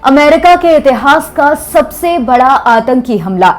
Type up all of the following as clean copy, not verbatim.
America के इतिहास का सबसे बड़ा आतंकी हमला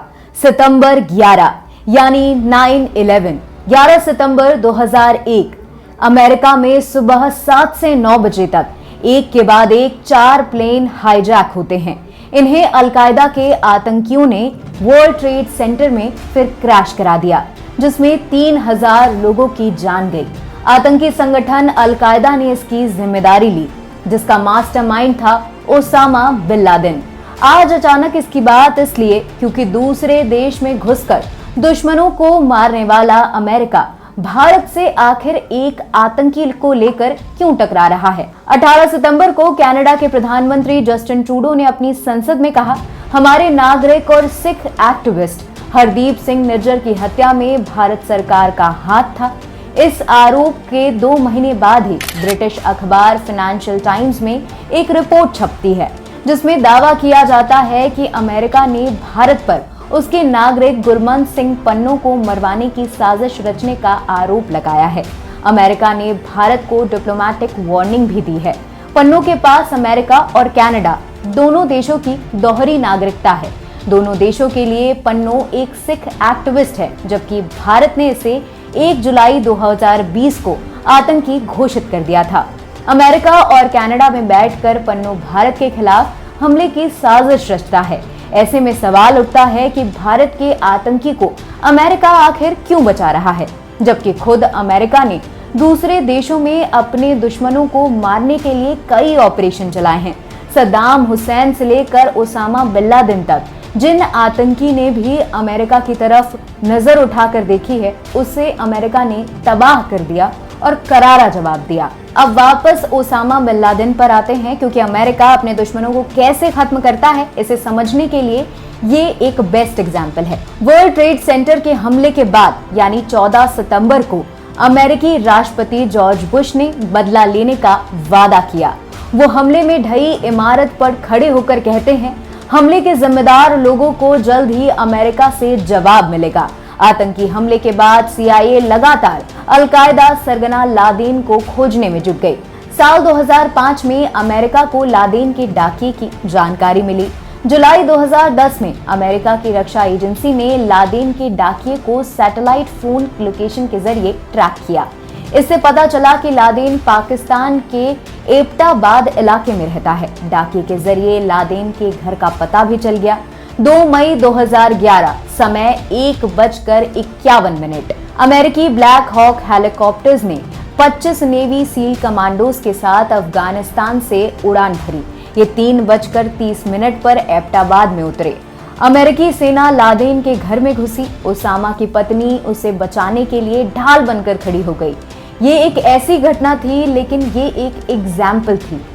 सितंबर 11 यानी 9/11 11 सितंबर 2001 अमेरिका में सुबह 7 से 9 बजे तक एक के बाद एक 4 प्लेन हाईजैक होते हैं। इन्हें अलकायदा के आतंकियों ने वर्ल्ड ट्रेड सेंटर में फिर क्रैश करा दिया, जिसमें 3000 लोगों की जान गई। आतंकी संगठन अलकायदा ने इसकी जिम्मेदारी ली, जिसका मास्टरमाइंड था ओसामा बिन लादेन। आज अचानक इसकी बात इसलिए क्योंकि दूसरे देश में घुसकर दुश्मनों को मारने वाला अमेरिका भारत से आखिर एक आतंकी को लेकर क्यों टकरा रहा है। 18 सितंबर को कनाडा के प्रधानमंत्री जस्टिन ट्रूडो ने अपनी संसद में कहा, हमारे नागरिक और सिख एक्टिविस्ट हरदीप सिंह निज्जर की हत्या में भारत सरकार का हाथ था। इस आरोप के 2 महीने बाद ही ब्रिटिश अखबार फाइनेंशियल टाइम्स में एक रिपोर्ट छपती है, जिसमें दावा किया जाता है कि अमेरिका ने भारत पर उसके नागरिक गुरमंत सिंह पन्नू को मरवाने की साजिश रचने का आरोप लगाया है। अमेरिका ने भारत को डिप्लोमेटिक वार्निंग भी दी है। पन्नू के पास अमेरिका और कनाडा दोनों देशों की दोहरी नागरिकता है। दोनों देशों के लिए पन्नू एक सिख एक्टिविस्ट है, जबकि भारत ने इसे 1 जुलाई 2020 को आतंकी घोषित कर दिया था। अमेरिका और कनाडा में बैठकर पन्नू भारत के खिलाफ हमले की साजिश रचता है। ऐसे में सवाल उठता है कि भारत के आतंकी को अमेरिका आखिर क्यों बचा रहा है, जबकि खुद अमेरिका ने दूसरे देशों में अपने दुश्मनों को मारने के लिए कई ऑपरेशन चलाए हैं। सद्दाम हुसैन से लेकर ओसामा बिन लादेन तक जिन आतंकी ने भी अमेरिका की तरफ नजर उठाकर देखी है, उसे अमेरिका ने तबाह कर दिया और करारा जवाब दिया। अब वापस ओसामा बिन लादेन पर आते हैं, क्योंकि अमेरिका अपने दुश्मनों को कैसे खत्म करता है, इसे समझने के लिए ये एक बेस्ट एग्जाम्पल है। वर्ल्ड ट्रेड सेंटर के हमले के बाद यानी 14 सितंबर को अमेरिकी राष्ट्रपति जॉर्ज बुश ने बदला लेने का वादा किया। वो हमले में ढही इमारत पर खड़े होकर कहते हैं, हमले के जिम्मेदार लोगों को जल्द ही अमेरिका से जवाब मिलेगा। आतंकी हमले के बाद CIA लगातार अलकायदा सरगना लादेन को खोजने में जुट गई। साल 2005 में अमेरिका को लादेन के डाकिये की जानकारी मिली। जुलाई 2010 में अमेरिका की रक्षा एजेंसी ने लादेन के डाकिये को सैटेलाइट फोन लोकेशन के जरिए ट्रैक किया। इससे पता चला कि लादेन पाकिस्तान के एबटाबाद इलाके में रहता है। डाकिये के जरिए लादेन के घर का पता भी चल गया। 2 मई 2011 समय 1:51 अमेरिकी ब्लैक हॉक हेलीकॉप्टर्स ने 25 नेवी सील कमांडोज के साथ अफगानिस्तान से उड़ान भरी। ये 3:30 पर एबटाबाद में उतरे। अमेरिकी सेना लादेन के घर में घुसी। ओसामा की पत्नी उसे बचाने के लिए ढाल बनकर खड़ी हो गई। ये एक ऐसी घटना थी, लेकिन ये एक एग्जाम्पल थी।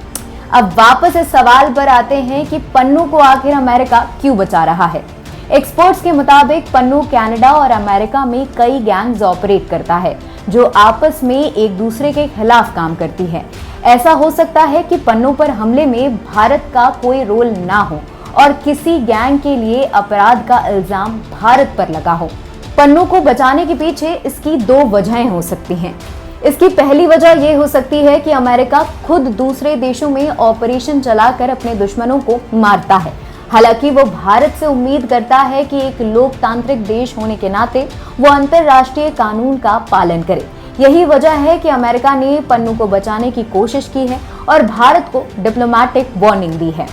अब वापस इस सवाल पर आते हैं कि पन्नू को आखिर अमेरिका क्यों बचा रहा है। एक्सपर्ट्स के मुताबिक पन्नू कनाडा और अमेरिका में कई गैंग्स ऑपरेट करता है, जो आपस में एक दूसरे के खिलाफ काम करती है। ऐसा हो सकता है कि पन्नू पर हमले में भारत का कोई रोल ना हो और किसी गैंग के लिए अपराध का इल्जाम भारत पर लगा हो। पन्नू को बचाने के पीछे इसकी 2 वजहें हो सकती हैं। इसकी पहली वजह यह हो सकती है कि अमेरिका खुद दूसरे देशों में ऑपरेशन चलाकर अपने दुश्मनों को मारता है। हालांकि वो भारत से उम्मीद करता है कि एक लोकतांत्रिक देश होने के नाते वो अंतर्राष्ट्रीय कानून का पालन करे। यही वजह है कि अमेरिका ने पन्नू को बचाने की कोशिश की है और भारत को डिप्लोमेटिक वार्निंग दी है।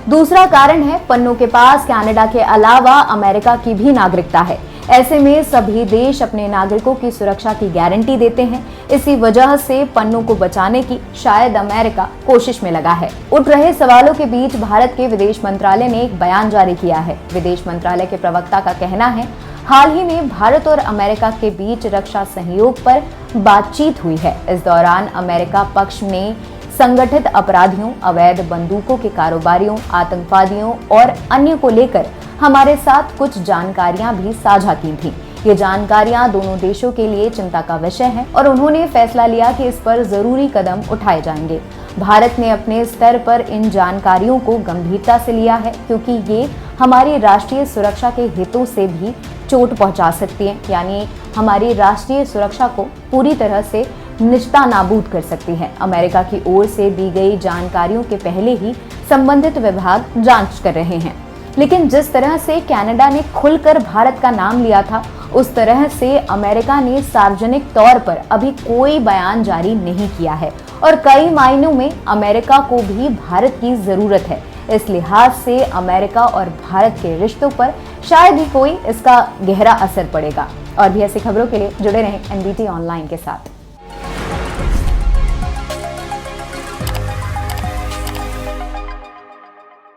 दूसरा कारण है, पन्नू के पास कनाडा के अलावा अमेरिका की भी नागरिकता है। ऐसे में सभी देश अपने नागरिकों की सुरक्षा की गारंटी देते हैं। इसी वजह से पन्नू को बचाने की शायद अमेरिका कोशिश में लगा है। उठ रहे सवालों के बीच भारत के विदेश मंत्रालय ने एक बयान जारी किया है। विदेश मंत्रालय के प्रवक्ता का कहना है, हाल ही में भारत और अमेरिका के बीच रक्षा सहयोग पर बातचीत हुई है। इस दौरान अमेरिका पक्ष ने संगठित अपराधियों, अवैध बंदूकों के कारोबारियों, आतंकवादियों और अन्य को लेकर हमारे साथ कुछ जानकारियां भी साझा की थी। ये जानकारियां दोनों देशों के लिए चिंता का विषय है और उन्होंने फैसला लिया कि इस पर जरूरी कदम उठाए जाएंगे। भारत ने अपने स्तर पर इन जानकारियों को गंभीरता से लिया है, क्योंकि ये हमारी राष्ट्रीय सुरक्षा के हितों से भी चोट पहुंचा सकती है, यानी हमारी राष्ट्रीय सुरक्षा को पूरी तरह से निश्ता नाबूद कर सकती है। अमेरिका की ओर से दी गई जानकारियों के पहले ही संबंधित विभाग जांच कर रहे हैं। लेकिन जिस तरह से कनाडा ने खुलकर भारत का नाम लिया था, उस तरह से अमेरिका ने सार्वजनिक तौर पर अभी कोई बयान जारी नहीं किया है और कई मायनों में अमेरिका को भी भारत की जरूरत है। इस लिहाज से अमेरिका और भारत के रिश्तों पर शायद ही कोई इसका गहरा असर पड़ेगा। और भी ऐसी खबरों के लिए जुड़े रहें एनबीटी ऑनलाइन के साथ।